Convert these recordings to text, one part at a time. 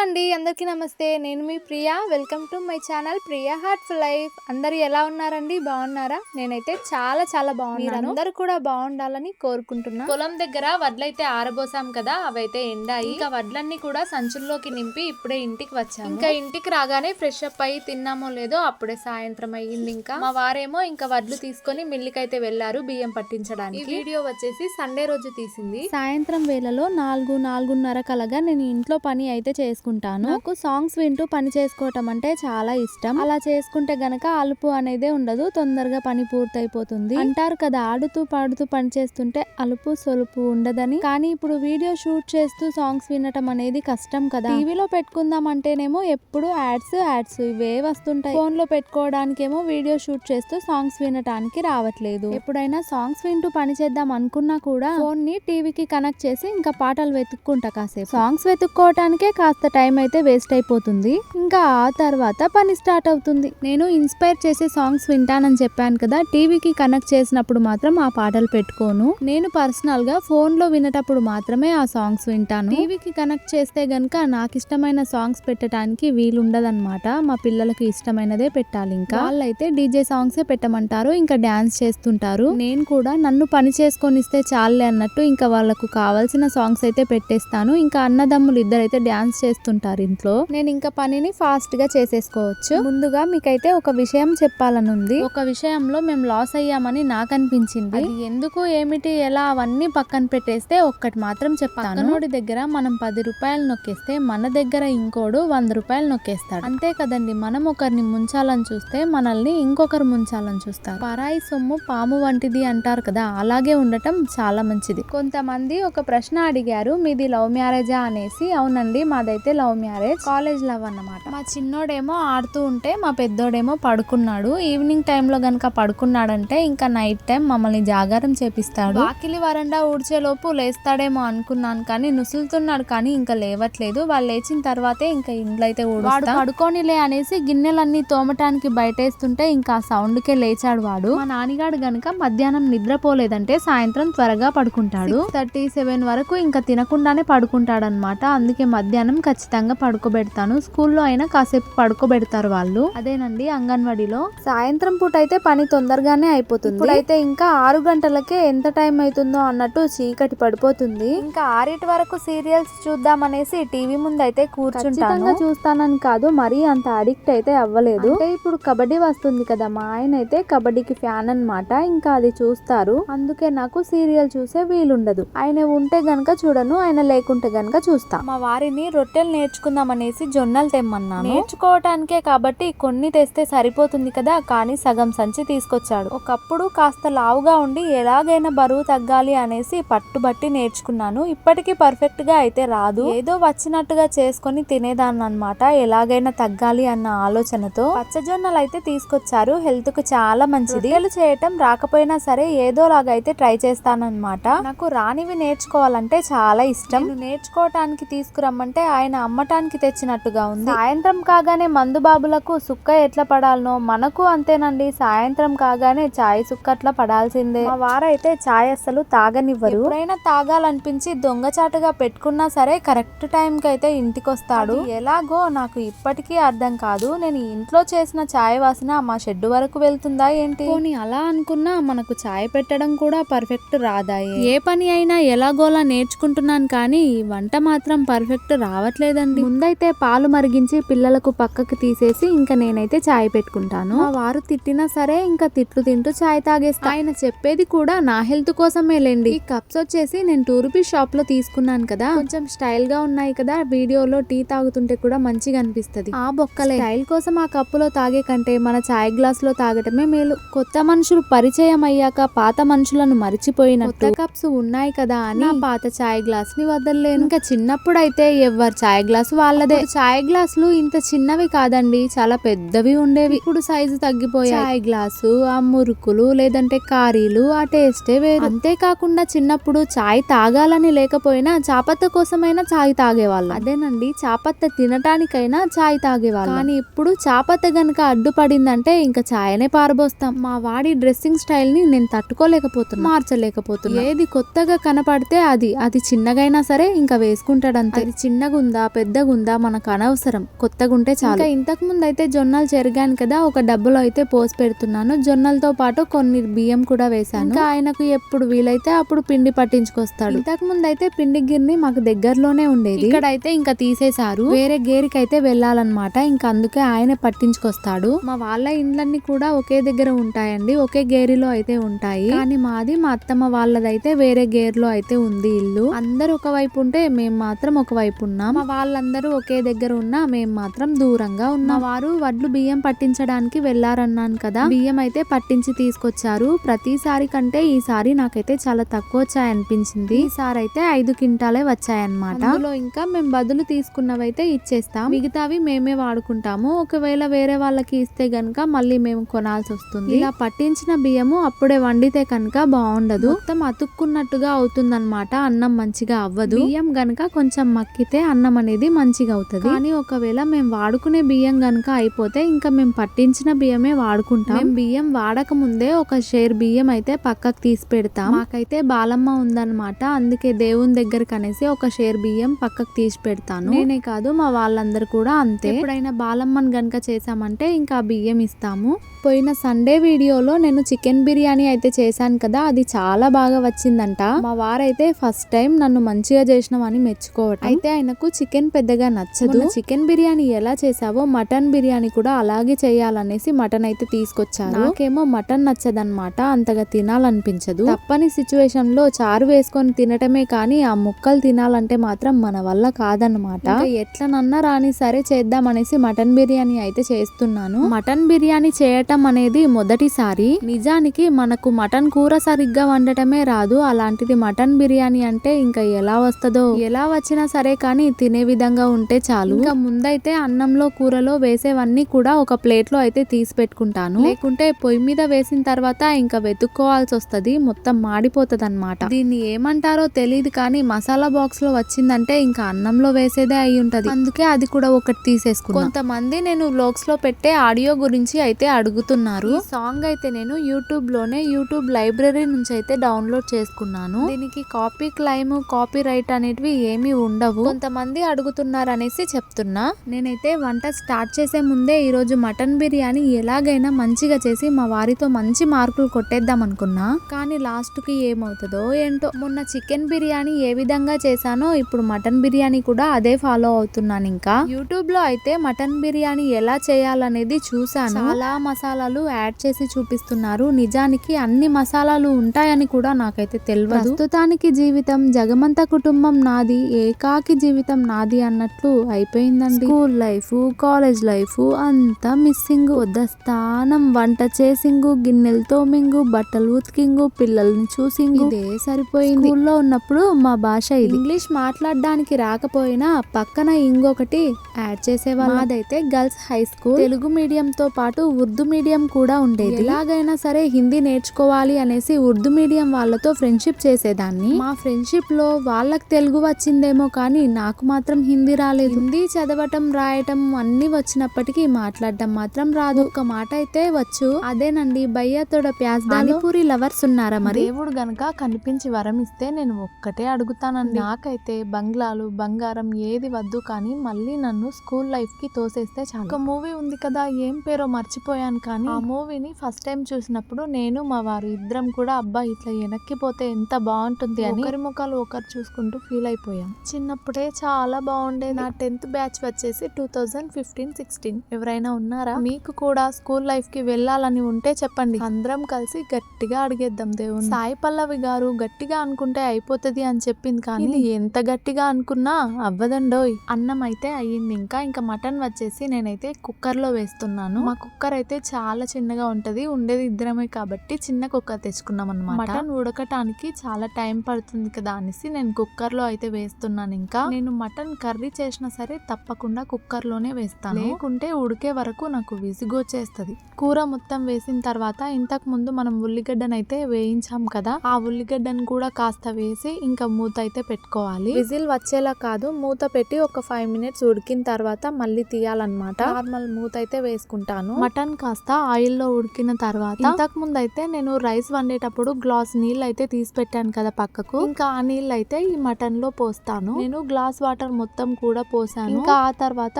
అండి, అందరికీ నమస్తే. నేను మీ Priya. Welcome to my channel Priya heartful life. అందరూ ఎలా ఉన్నారండి? బాగున్నారా? నేనైతే చాలా బాగున్నాను. మీరందరూ కూడా బాగుండాలని కోరుకుంటున్నా. పొలం దగ్గర వడ్లైతే ఆరబోసాం కదా, అవైతే ఎండాయి. ఇంకా వడ్లన్నీ కూడా సంచుల్లోకి నింపి ఇప్పుడే ఇంటికి వచ్చాము. ఇంకా ఇంటికి రాగానే ఫ్రెష్ అప్ అయ్యి తిన్నామో లేదో అప్పుడే సాయంత్రం అయ్యింది. ఇంకా మా వారేమో ఇంకా వడ్లు తీసుకొని మిల్లుకైతే వెళ్లారు బియ్యం పట్టించడానికి. ఈ వీడియో వచ్చేసి సండే రోజు తీసింది. సాయంత్రం వేళలో 4-4:30 కలగా నేను ఇంట్లో పని అయితే చేసుకుంటాను. నాకు సాంగ్స్ వింటూ పని చేసుకోవటం అంటే చాలా ఇష్టం. అలా చేసుకుంటే గనక అలుపు అనేదే ఉండదు, తొందరగా పని పూర్తయిపోతుంది. అంటారు కదా, ఆడుతూ పాడుతూ పని చేస్తుంటే అలుపు సొలుపు ఉండదని. కానీ ఇప్పుడు వీడియో షూట్ చేస్తూ సాంగ్స్ వినటం అనేది కష్టం కదా. టీవీలో పెట్టుకుందాం అంటేనేమో ఎప్పుడు యాడ్స్ ఇవే వస్తుంటాయి. ఫోన్ లో పెట్టుకోవడానికేమో వీడియో షూట్ చేస్తూ సాంగ్స్ వినటానికి రావట్లేదు. ఎప్పుడైనా సాంగ్స్ వింటూ పని చేద్దాం అనుకున్నా కూడా ఫోన్ ని టీవీకి కనెక్ట్ చేసి ఇంకా పాటలు వెతుక్కుంటా. కాసేపు సాంగ్స్ వెతుక్కోవటానికే కాస్త టైం అయితే వేస్ట్ అయిపోతుంది. ఇంకా ఆ తర్వాత పని స్టార్ట్ అవుతుంది. నేను ఇన్స్పైర్ చేసే సాంగ్స్ వింటానని చెప్పాను కదా, టీవీకి కనెక్ట్ చేసినప్పుడు మాత్రం ఆ పాటలు పెట్టుకోను. నేను పర్సనల్ గా ఫోన్ లో వినేటప్పుడు మాత్రమే ఆ సాంగ్స్ వింటాను. టీవీకి కనెక్ట్ చేస్తే గనక నాకు ఇష్టమైన సాంగ్స్ పెట్టడానికి వీలుండదన్నమాట. మా పిల్లలకి ఇష్టమైనదే పెట్టాలి. ఇంకా వాళ్ళైతే డీజే సాంగ్సే పెట్టమంటారు, ఇంకా డాన్స్ చేస్తుంటారు. నేను కూడా నన్ను పని చేసుకొని ఇస్తే చాలే అన్నట్టు ఇంకా వాళ్ళకు కావాల్సిన సాంగ్స్ అయితే పెట్టేస్తాను. ఇంకా అన్నదమ్ములు ఇద్దరైతే డాన్స్ చేస్తుంటారు ఇంట్లో. నేను ఇంకా పనిని ఫాస్ట్ గా చేసేసుకోవచ్చు. ముందుగా మీకైతే ఒక విషయం చెప్పాలనుంది. ఒక విషయంలో మేము లాస్ అయ్యామని నాకు అనిపించింది. అది ఎందుకు ఏమిటి ఎలా అవన్నీ పక్కన పెట్టేస్తే ఒక్కటి మాత్రం చెప్తాను. పక్కనోడి దగ్గర మనం 10 రూపాయలు నొక్కేస్తే మన దగ్గర ఇంకోడు 100 రూపాయలు నొక్కేస్తాడు. అంతే కదండి. మనం ఒకరిని ముంచాలని చూస్తే మనల్ని ఇంకొకరు ముంచాలని చూస్తారు. పరాయి సొమ్ము పాము వంటిది అంటారు కదా, అలాగే ఉండటం చాలా మంచిది. కొంతమంది ఒక ప్రశ్న అడిగారు, మీది లవ్ మ్యారేజా అనేసి. అవునండి, మాదైతే లవ్ మ్యారేజ్, కాలేజ్ లవ్ అన్నమాట. మా చిన్నోడేమో ఆడుతూ ఉంటే మా పెద్దోడేమో పడుకున్నాడు. ఈవినింగ్ టైంలో గనక పడుకున్నాడంటే ఇంకా నైట్ టైం మమ్మల్ని జాగారం చేపిస్తాడు. వాకిలి వరండా ఊడ్చేలోపు లేస్తాడేమో అనుకున్నాను, కానీ నుసులుతున్నాడు కానీ ఇంకా లేవట్లేదు. వాళ్ళు లేచిన తర్వాతే ఇంకా ఇంట్లో అయితే వాడు పడుకోనిలే అనేసి గిన్నెలన్నీ తోమటానికి బయటేస్తుంటే ఇంకా ఆ సౌండ్ కే లేచాడు వాడు. మా నాన్నగాడు గనక మధ్యాహ్నం నిద్రపోలేదంటే సాయంత్రం త్వరగా పడుకుంటాడు. 37 వరకు ఇంకా తినకుండానే పడుకుంటాడు అనమాట. అందుకే మధ్యాహ్నం ఖచ్చితంగా పడుకోబెడతాను. స్కూల్లో అయినా కాసేపు పడుకోబెడతారు వాళ్ళు. అదేనండి, అంగన్వాడీలో సాయంత్రం పూట అయితే పని తొందరగానే అయిపోతుంది. ఇప్పుడైతే ఇంకా 6 గంటలకే ఎంత టైం అవుతుందో అన్నట్టు చీకటి పడిపోతుంది. ఇంకా 6 వరకు సీరియల్స్ చూద్దామనేసి టీవీ ముందు అయితే కూర్చుంటాను. చూస్తానని కాదు, మరీ అంత అడిక్ట్ అయితే అవ్వలేదు. అంటే ఇప్పుడు కబడ్డీ వస్తుంది కదా, మా ఆయన అయితే కబడ్డీకి ఫ్యాన్ అన్నమాట. ఇంకా అది చూస్తారు, అందుకే నాకు సీరియల్ చూసే వీలుండదు. ఆయన ఉంటే గనక చూడను, ఆయన లేకుంటే గనక చూస్తా. మా వారిని రొట్టెలు నేర్చుకుందాం అనేసి జొన్నలు తెమ్మన్నాను. నేర్చుకోవటానికే కాబట్టి కొన్ని తెస్తే సరిపోతుంది కదా, కానీ సగం సంచి తీసుకొచ్చాడు. ఒకప్పుడు కాస్త లావుగా ఉండి ఎలాగైనా బరువు తగ్గాలి అనేసి పట్టుబట్టి నేర్చుకున్నాను. ఇప్పటికీ పర్ఫెక్ట్ గా అయితే రాదు, ఏదో వచ్చినట్టుగా చేసుకొని తినేదాన్ని అన్నమాట, ఎలాగైనా తగ్గాలి అన్న ఆలోచనతో. పచ్చజొన్నలు అయితే తీసుకొచ్చారు, హెల్త్ కు చాలా మంచిది. రొట్టెలు చేయటం రాకపోయినా సరే ఏదోలాగైతే ట్రై చేస్తానన్నమాట. నాకు రానివి నేర్చుకోవాలంటే చాలా ఇష్టం. నేర్చుకోవటానికి తీసుకురమ్మంటే ఆయన అమ్మటానికి తెచ్చినట్టుగా ఉంది. సాయంత్రం కాగానే మందు బాబులకు సుక్క ఎట్లా పడాలనో మనకు అంతేనండి. సాయంత్రం కాగానే చాయ్ సుక్క అట్లా పడాల్సిందే. మా వారైతే చాయ్ అస్సలు తాగనివ్వరు. ఎప్పుడైనా తాగాలనిపించి దొంగచాటుగా పెట్టుకున్నా సరే కరెక్ట్ టైం కి అయితే ఇంటికి వస్తాడు. ఎలాగో నాకు ఇప్పటికీ అర్థం కాదు. నేను ఇంట్లో చేసిన చాయ్ వాసన మా షెడ్ వరకు వెళ్తుందా ఏంటి? పోనీ అలా అనుకున్నా మనకు చాయ్ పెట్టడం కూడా పర్ఫెక్ట్ రాదా? ఏ పని అయినా ఎలాగోలా నేర్చుకుంటున్నాను, కానీ ఈ వంట మాత్రం పర్ఫెక్ట్ రావట్లేదండి. ముందైతే పాలు మరిగించి పిల్లలకు పక్కకి తీసేసి ఇంకా నేనైతే చాయ్ పెట్టుకుంటాను. మా వారు తిట్టినా సరే ఇంకా తిట్లు తింటూ చాయ్ తాగేస్తా. ఆయన చెప్పేది కూడా నా హెల్త్ కోసమే లేండి. ఈ కప్స్ వచ్చేసి నేను 2 రూపీస్ షాప్ లో తీసుకున్నాను కదా, కొంచెం స్టైల్ గా ఉన్నాయి కదా, వీడియోలో టీ తాగుతుంటే కూడా మంచిగా అనిపిస్తది. ఆ బొక్కలే స్టైల్ కోసం ఆ కప్పులో తాగే కంటే మన చాయ్ గ్లాస్ లో తాగటమే మేలు. కొత్త మనుషులు పరిచయం అయ్యాక పాత మనుషులను మరిచిపోయినట్టు కొత్త కప్స్ ఉన్నాయి కదా అని పాత చాయ్ గ్లాస్ ని వదలలేను. ఇంకా చిన్నప్పుడు అయితే ఎవరి చాయ్ గ్లాస్ వాళ్ళదే. చాయ్ గ్లాసులు ఇంత చిన్నవి కాదండి, చాలా పెద్దవి ఉండేవి. ఇప్పుడు సైజు తగ్గిపోయాయి. చాయ్ గ్లాసు, ఆ మురుకులు లేదంటే కారీలు, ఆ టేస్టే వేరు. అంతేకాకుండా చిన్నప్పుడు చాయ్ తాగాలని లేకపోయినా చాపత్త కోసమైనా చాయ్ తాగేవాళ్ళం. అదేనండి, చాపత్త తినటానికైనా చాయ్ తాగేవాళ్ళం. కానీ ఇప్పుడు చాపత్త గనక అడ్డుపడిందంటే ఇంకా చాయనే పారబోస్తాం. మా వాడి డ్రెస్సింగ్ స్టైల్ ని నేను తట్టుకోలేకపోతున్నా, మార్చలేకపోతున్నా. ఏది కొత్తగా కనపడితే అది చిన్నగైనా సరే ఇంకా వేసుకుంటాడంతే. అది చిన్నగుందా పెద్దగా ఉందా మనకు అనవసరం, కొత్తగా ఉంటే చాలు. ఇంతకు ముందు అయితే జొన్నలు చెరిగాను కదా, ఒక డబ్బులో అయితే పోసి పెడుతున్నాను. జొన్నలతో పాటు కొన్ని బియ్యం కూడా వేసాను. ఇంకా ఆయనకు ఎప్పుడు వీలైతే అప్పుడు పిండి పట్టించుకొస్తాడు. ఇంతకు ముందు అయితే పిండి గిర్ని మాకు దగ్గరలోనే ఉండేది, ఇక్కడైతే ఇంకా తీసేశారు. వేరే గేరికి అయితే వెళ్ళాలన్నమాట, ఇంకా అందుకే ఆయన పట్టించుకొస్తాడు. మా వాళ్ళ ఇండ్లన్నీ కూడా ఒకే దగ్గర ఉంటాయండి, ఒకే గేరిలో అయితే ఉంటాయి. కానీ మాది మా అత్తమ్మ వాళ్ళదైతే వేరే గేర్లో అయితే ఉంది ఇల్లు. అందరూ ఒకవైపు ఉంటే మేము మాత్రం ఒకవైపు ఉన్నాం. మా వాళ్ళందరూ ఒకే దగ్గర ఉన్నా మేము మాత్రం దూరంగా ఉన్నాం. వారు వడ్లు బియ్యం పట్టించడానికి వెళ్లారన్నాను కదా, బియ్యం అయితే పట్టించి తీసుకొచ్చారు. ప్రతిసారి కంటే ఈసారి నాకైతే చాలా తక్కువ వచ్చాయనిపించింది. ఈసారి అయితే 5 క్వింటాలే వచ్చాయన్నమాట. అందులో ఇంకా మేము బదులు తీసుకున్నవైతే ఇచ్చేస్తాం, మిగతావి మేమే వాడుకుంటాము. ఒకవేళ వేరే వాళ్ళకి ఇస్తే గనక మళ్ళీ మేము కొనాల్సి వస్తుంది. ఇలా పట్టించిన బియ్యము అప్పుడే వండితే కనుక బాగుండదు, మొత్తం అతుక్కున్నట్టుగా అవుతుందన్నమాట, అన్నం మంచిగా అవ్వదు. బియ్యం గనక కొంచెం మక్కితే అన్నం అనేది మంచిగా అవుతుంది. కానీ ఒకవేళ మేము వాడుకునే బియ్యం గనక అయిపోతే ఇంకా మేము పట్టించిన బియ్యమే వాడుకుంటాం. బియ్యం వాడక ముందే ఒక షేర్ బియ్యం అయితే పక్కకు తీసి పెడతాం. మాకైతే బాలమ్మ ఉందన్నమాట, అందుకే దేవుని దగ్గరకు అనేసి ఒక షేర్ బియ్యం పక్కకు తీసి పెడతాను. నేనే కాదు మా వాళ్ళందరూ కూడా అంతే. ఎప్పుడైనా బాలమ్మని గనక చేసామంటే ఇంకా బియ్యం ఇస్తాము. పోయిన సండే వీడియోలో నేను చికెన్ బిర్యానీ అయితే చేశాను కదా, అది చాలా బాగా వచ్చిందంట. మా వారైతే ఫస్ట్ టైం నన్ను మంచిగా చేసినామని మెచ్చుకోవటం. అయితే ఆయనకు చికెన్ పెద్దగా నచ్చదు. చికెన్ బిర్యానీ ఎలా చేసావో మటన్ బిర్యానీ కూడా అలాగే చేయాలనేసి మటన్ అయితే తీసుకొచ్చారు. నాకేమో మటన్ నచ్చదన్నమాట, అంతగా తినాలనిపించదు. తప్పని సిచ్యువేషన్ లో చారు వేసుకొని తినటమే కానీ ఆ ముక్కలు తినాలంటే మాత్రం మన వల్ల కాదన్నమాట. ఎట్లనన్నా రాని సరే చేద్దామనేసి మటన్ బిర్యానీ అయితే చేస్తున్నాను. మటన్ బిర్యానీ చేయటం అనేది మొదటిసారి. నిజానికి మనకు మటన్ కూర సరిగ్గా వండటమే రాదు, అలాంటిది మటన్ బిర్యానీ అంటే ఇంకా ఎలా వస్తుందో. ఎలా వచ్చినా సరే కానీ తినే విధంగా ఉంటే చాలు. ఇంకా ముందైతే అన్నంలో కూరలో వేసేవన్నీ కూడా ఒక ప్లేట్ లో అయితే తీసి పెట్టుకుంటాను, లేకుంటే పొయ్యి మీద వేసిన తర్వాత ఇంకా వెతుక్కోవాల్సి వస్తది, మొత్తం మాడిపోతుంది అన్నమాట. దీన్ని ఏమంటారో తెలియదు కానీ మసాలా బాక్స్ లో వచ్చిందంటే ఇంకా అన్నంలో వేసేదే అయి ఉంటది, అందుకే అది కూడా ఒకటి తీసేసుకున్నా. కొంతమంది నేను వ్లాగ్స్ లో పెట్టే ఆడియో గురించి అయితే అడుగుతున్నారు. ఈ సాంగ్ అయితే నేను యూట్యూబ్ లైబ్రరీ నుంచి అయితే డౌన్లోడ్ చేసుకున్నాను. దీనికి కాపీ క్లైమ్, కాపీ రైట్ అనేటివి ఏమీ ఉండవు. కొంతమంది అడుగుతున్నారు అనేసి చెప్తున్నా. నేనైతే వంట స్టార్ట్ చేసే ముందే ఈ రోజు మటన్ బిర్యానీ ఎలాగైనా మంచిగా చేసి మా వారితో మంచి మార్కులు కొట్టేద్దాం అనుకున్నా. కానీ లాస్ట్ కి ఏమవుతుందో ఏంటో. మొన్న చికెన్ బిర్యానీ ఏ విధంగా చేశానో ఇప్పుడు మటన్ బిర్యానీ కూడా అదే ఫాలో అవుతున్నాను. ఇంకా యూట్యూబ్ లో అయితే మటన్ బిర్యానీ ఎలా చేయాలనేది చూసాను. చాలా మసాలాలు యాడ్ చేసి చూపిస్తున్నారు. నిజానికి అన్ని మసాలాలు ఉంటాయని కూడా నాకైతే తెలియదు. ప్రస్తుతానికి జీవితం జగమంత కుటుంబం నాది, ఏకాకి జీవితం నాది అన్నట్లు అయిపోయిందండి. స్కూల్ లైఫ్, కాలేజ్ లైఫ్ అంతా మిస్సింగ్. స్థానం, వంట చేసింగు, గిన్నెలు తోమింగు, బట్టలు ఉతికింగు, పిల్లల్ని చూసింగు, ఇదే సరిపోయింది. స్కూల్లో ఉన్నప్పుడు మా భాష ఇది. ఇంగ్లీష్ మాట్లాడడానికి రాకపోయినా పక్కన ఇంకొకటి యాడ్ చేసేవాళ్ళు. మాదైతే girls high school, Telugu medium తో పాటు ఉర్దూ మీడియం కూడా ఉండేది. ఎలాగైనా సరే హిందీ నేర్చుకోవాలి అనేసి ఉర్దూ మీడియం వాళ్ళతో ఫ్రెండ్షిప్ చేసేదాన్ని. మా ఫ్రెండ్షిప్ లో వాళ్ళకి తెలుగు వచ్చిందేమో కానీ నాకు మాత్రం హిందీ రాలేదు. హిందీ చదవటం, రాయటం అన్ని వచ్చినప్పటికీ మాట్లాడటం మాత్రం రాదు. ఒక మాట అయితే వచ్చు, అదేనండి భయ్యా తోడ ప్యాజ్ దానిపూరి లవర్స్ ఉన్నారా? మరి దేవుడు గనక కనిపించి వరం ఇస్తే నేను ఒక్కటే అడుగుతానండి. నాకైతే బంగ్లాలు, బంగారం ఏది వద్దు, కానీ మళ్ళీ నన్ను స్కూల్ లైఫ్ కి తోసేస్తే చాలు. ఒక మూవీ ఉంది కదా, ఏం పేరో మర్చిపోయాను, కానీ ఆ మూవీని ఫస్ట్ టైం చూసినప్పుడు నేను మా వారు ఇద్దరం కూడా అబ్బా ఇట్లా వెనక్కిపోతే ఎంత బాగుంటుంది అని ఒకరి ముఖాలు ఒకరు చూసుకుంటూ ఫీల్ అయిపోయాం. చిన్నప్పుడే చాలా బాగుండేది. నా 10th బ్యాచ్ వచ్చేసి 2015-16. ఎవరైనా ఉన్నారా? మీకు కూడా స్కూల్ లైఫ్ కి వెళ్ళాలని ఉంటే చెప్పండి, అందరం కలిసి గట్టిగా అడిగేద్దాం దేవుని. సాయి పల్లవి గారు గట్టిగా అనుకుంటే అయిపోతుంది అని చెప్పింది, కానీ ఎంత గట్టిగా అనుకున్నా అవ్వదండోయ్. అన్నం అయితే అయ్యింది. ఇంకా మటన్ వచ్చేసి నేనైతే కుక్కర్ లో వేస్తున్నాను. మా కుక్కర్ అయితే చాలా చిన్నగా ఉంటది, ఉండేది ఇద్దరమే కాబట్టి చిన్న కుక్కర్ తెచ్చుకున్నాం అన్నమాట. మటన్ ఉడకటానికి చాలా టైం పడుతుంది కదా అనేసి నేను కుక్కర్ లో అయితే వేస్తున్నాను. ఇంకా నేను మటన్ కర్రీ చేసినా సరే తప్పకుండా కుక్కర్ లోనే వేస్తాను, లేకుంటే ఉడికే వరకు నాకు విసిగొచ్చేస్తది. కూర మొత్తం వేసిన తర్వాత ఇంతకు ముందు మనం ఉల్లిగడ్డనైతే వేయించాం కదా, ఆ ఉల్లిగడ్డను కూడా కాస్త వేసి ఇంకా మూత అయితే పెట్టుకోవాలి. విజిల్ వచ్చేలా కాదు, మూత పెట్టి ఒక 5 minutes ఉడికిన తర్వాత మళ్ళీ తీయాలన్నమాట. నార్మల్ మూత అయితే వేసుకుంటాను. మటన్ కాస్త ఆయిల్ లో ఉడికిన తర్వాత ఇంతకు ముందు అయితే నేను రైస్ వండేటప్పుడు గ్లాస్ నీళ్ళు అయితే తీసి పెట్టాను కదా పక్కకు, ఇంకా ఆ నీళ్ళు అయితే ఈ మటన్ లో పోస్తాను. నేను గ్లాస్ వాటర్ మొత్తం కూడా పోసాను. ఇంకా ఆ తర్వాత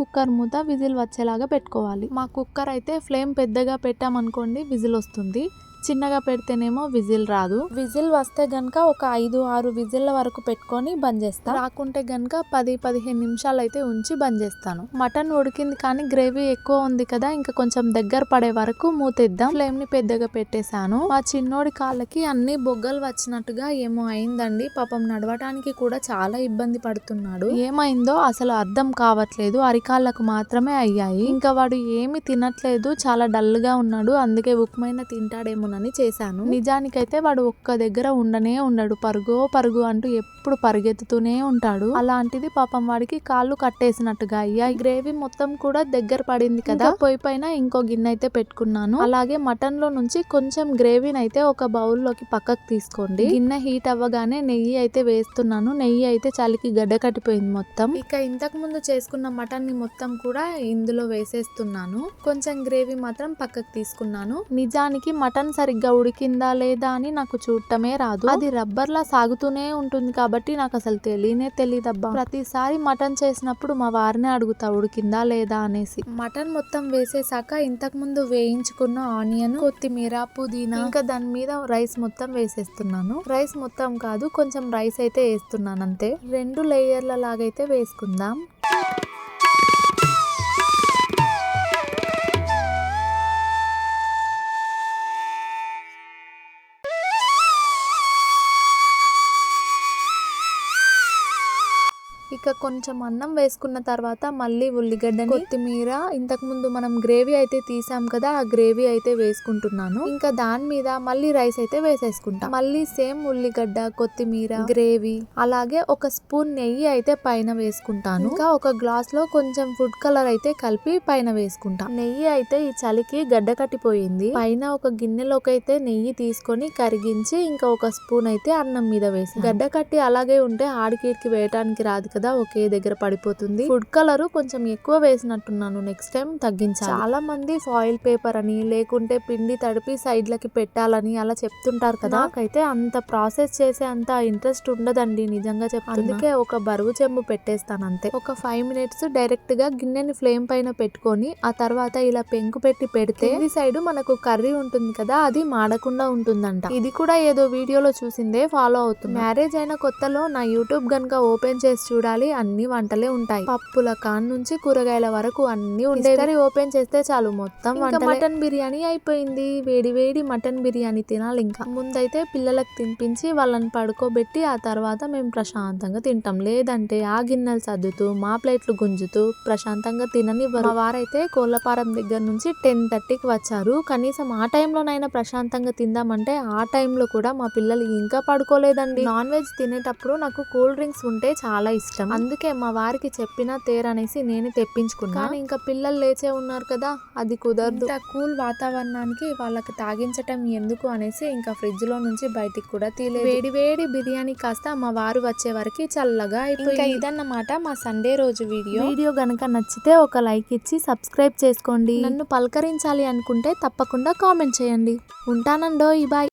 కుక్కర్ మూత విజిల్ వచ్చేలాగా పెట్టుకోవాలి. మా కుక్కర్ అయితే ఫ్లేమ్ పెద్దగా పెట్టామనుకోండి విజిల్ వస్తుంది, చిన్నగా పెడితేనేమో విజిల్ రాదు. విజిల్ వస్తే గనక ఒక 5-6 విజిల్ల వరకు పెట్టుకొని బంద్ చేస్తా. రాకుంటే గనక 10-15 నిమిషాలు అయితే ఉంచి బంద్ చేస్తాను. మటన్ ఉడికింది కానీ గ్రేవీ ఎక్కువ ఉంది కదా, ఇంకా కొంచెం దగ్గర పడే వరకు మూతేద్దాం. ఫ్లేమ్ ని పెద్దగా పెట్టేశాను. మా చిన్నోడి కాళ్ళకి అన్ని బొగ్గలు వచ్చినట్టుగా ఏమో అయిందండి. పాపం నడవటానికి కూడా చాలా ఇబ్బంది పడుతున్నాడు. ఏమైందో అసలు అర్థం కావట్లేదు, అరికాళ్ళకు మాత్రమే అయ్యాయి. ఇంకా వాడు ఏమి తినట్లేదు, చాలా డల్ గా ఉన్నాడు. అందుకే ఉక్మైనా తింటాడేమో అని చేశాను. నిజానికైతే వాడు ఒక్క దగ్గర ఉండనే ఉండడు, పరుగు అంటూ ఎప్పుడు పరిగెత్తుతూనే ఉంటాడు. అలాంటిది పాపం వాడికి కాళ్ళు కట్టేసినట్టుగా అయ్యాయి. గ్రేవీ మొత్తం కూడా దగ్గర పడింది కదా, పొయ్యి పైన ఇంకో గిన్నె అయితే పెట్టుకున్నాను. అలాగే మటన్ లో నుంచి కొంచెం గ్రేవీని అయితే ఒక బౌల్లోకి పక్కకు తీసుకోండి. గిన్నె హీట్ అవ్వగానే నెయ్యి అయితే వేస్తున్నాను. నెయ్యి అయితే చలికి గడ్డ కట్టిపోయింది మొత్తం. ఇక ఇంతకు ముందు చేసుకున్న మటన్ ని మొత్తం కూడా ఇందులో వేసేస్తున్నాను. కొంచెం గ్రేవీ మాత్రం పక్కకు తీసుకున్నాను. నిజానికి మటన్ సరిగ్గా ఉడికిందా లేదా అని నాకు చూడటమే రాదు. అది రబ్బర్ లా సాగుతూనే ఉంటుంది కాబట్టి నాకు అసలు తెలియదబ్బా. ప్రతిసారి మటన్ చేసినప్పుడు మా వారినే అడుగుతా ఉడికిందా లేదా అనేసి. మటన్ మొత్తం వేసేసాక ఇంతకు ముందు వేయించుకున్న ఆనియన్, కొత్తిమీర, పుదీనా, ఇంకా దాని మీద రైస్ మొత్తం వేసేస్తున్నాను. రైస్ మొత్తం కాదు, కొంచెం రైస్ అయితే వేస్తున్నాను అంతే. 2 లేయర్ల లాగైతే వేసుకుందాం. ఇక కొంచెం అన్నం వేసుకున్న తర్వాత మళ్ళీ ఉల్లిగడ్డని, కొత్తిమీర, ఇంతకు ముందు మనం గ్రేవీ అయితే తీసాం కదా, ఆ గ్రేవీ అయితే వేసుకుంటున్నాను. ఇంకా దాని మీద మళ్ళీ రైస్ అయితే వేసేసుకుంటా. మళ్ళీ సేమ్ ఉల్లిగడ్డ, కొత్తిమీర, గ్రేవీ, అలాగే ఒక స్పూన్ నెయ్యి అయితే పైన వేసుకుంటాను. ఇంకా ఒక గ్లాస్ లో కొంచెం ఫుడ్ కలర్ అయితే కలిపి పైన వేసుకుంటా. నెయ్యి అయితే ఈ చలికి గడ్డ కట్టిపోయింది. పైన ఒక గిన్నెలోకి అయితే నెయ్యి తీసుకొని కరిగించి ఇంకా ఒక స్పూన్ అయితే అన్నం మీద వేసి, గడ్డ కట్టి అలాగే ఉంటే ఆడికి వేయటానికి రాదు కదా, ఒకే దగ్గర పడిపోతుంది. ఫుడ్ కలర్ కొంచెం ఎక్కువ వేసినట్టున్నాను, నెక్స్ట్ టైం తగ్గించాలి. చాలా మంది ఫాయిల్ పేపర్ అని లేకుంటే పిండి తడిపి సైడ్లకి పెట్టాలని అలా చెప్తుంటారు కదా, నాకైతే అంత ప్రాసెస్ చేసే అంత ఇంట్రెస్ట్ ఉండదండి నిజంగా చెప్తున్నా. అందుకే ఒక బరువు చెంబు పెట్టేస్తాను అంతే. ఒక 5 మినిట్స్ డైరెక్ట్ గా గిన్నెని ఫ్లేమ్ పైన పెట్టుకొని ఆ తర్వాత ఇలా పెంకు పెట్టి పెడితే ఈ సైడ్ మనకు కర్రీ ఉంటుంది కదా, అది మాడకుండా ఉంటుందంట. ఇది కూడా ఏదో వీడియోలో చూసిందే ఫాలో అవుతుంది. మ్యారేజ్ అయిన కొత్తలో నా యూట్యూబ్ గనుక ఓపెన్ చేసి చూడాలి, అన్ని వంటలే ఉంటాయి. పప్పుల కాన్ నుంచి కూరగాయల వరకు అన్ని ఉండేది. ఓపెన్ చేస్తే చాలు మొత్తం వంట. మటన్ బిర్యానీ అయిపోయింది. వేడి వేడి మటన్ బిర్యానీ తినాలి. ఇంకా ముందైతే పిల్లలకు తినిపించి వాళ్ళని పడుకోబెట్టి ఆ తర్వాత మేము ప్రశాంతంగా తింటాం. లేదంటే ఆ గిన్నెలు సర్దుతూ మా ప్లేట్లు గుంజుతూ ప్రశాంతంగా తిననివ్వరు. మా వారైతే కోళ్లపారం దగ్గర నుంచి 10:30కి వచ్చారు. కనీసం ఆ టైంలోనైనా ప్రశాంతంగా తిందామంటే ఆ టైంలో కూడా మా పిల్లలు ఇంకా పడుకోలేదండి. నాన్ వెజ్ తినేటప్పుడు నాకు కూల్ డ్రింక్స్ ఉంటే చాలా ఇష్టం. అందుకే మా వారికి చెప్పినా తేరనేసి నేనే తెప్పించుకున్నా. కానీ ఇంకా పిల్లలు లేచే ఉన్నారు కదా, అది కుదరదు. కూల్ వాతావరణానికి వాళ్ళకి తాగించటం ఎందుకు అనేసి ఇంకా ఫ్రిడ్జ్ లో నుంచి బయటికి కూడా తీయలేదు. వేడి వేడి బిర్యానీ కాస్త మా వారు వచ్చే వరకు చల్లగా అయిపోయింది. ఇంకా ఇదన్నమాట మా సండే రోజు వీడియో గనక నచ్చితే ఒక లైక్ ఇచ్చి సబ్స్క్రైబ్ చేసుకోండి. నన్ను పలకరించాలి అనుకుంటే తప్పకుండా కామెంట్ చేయండి. ఉంటానండో, బాయ్.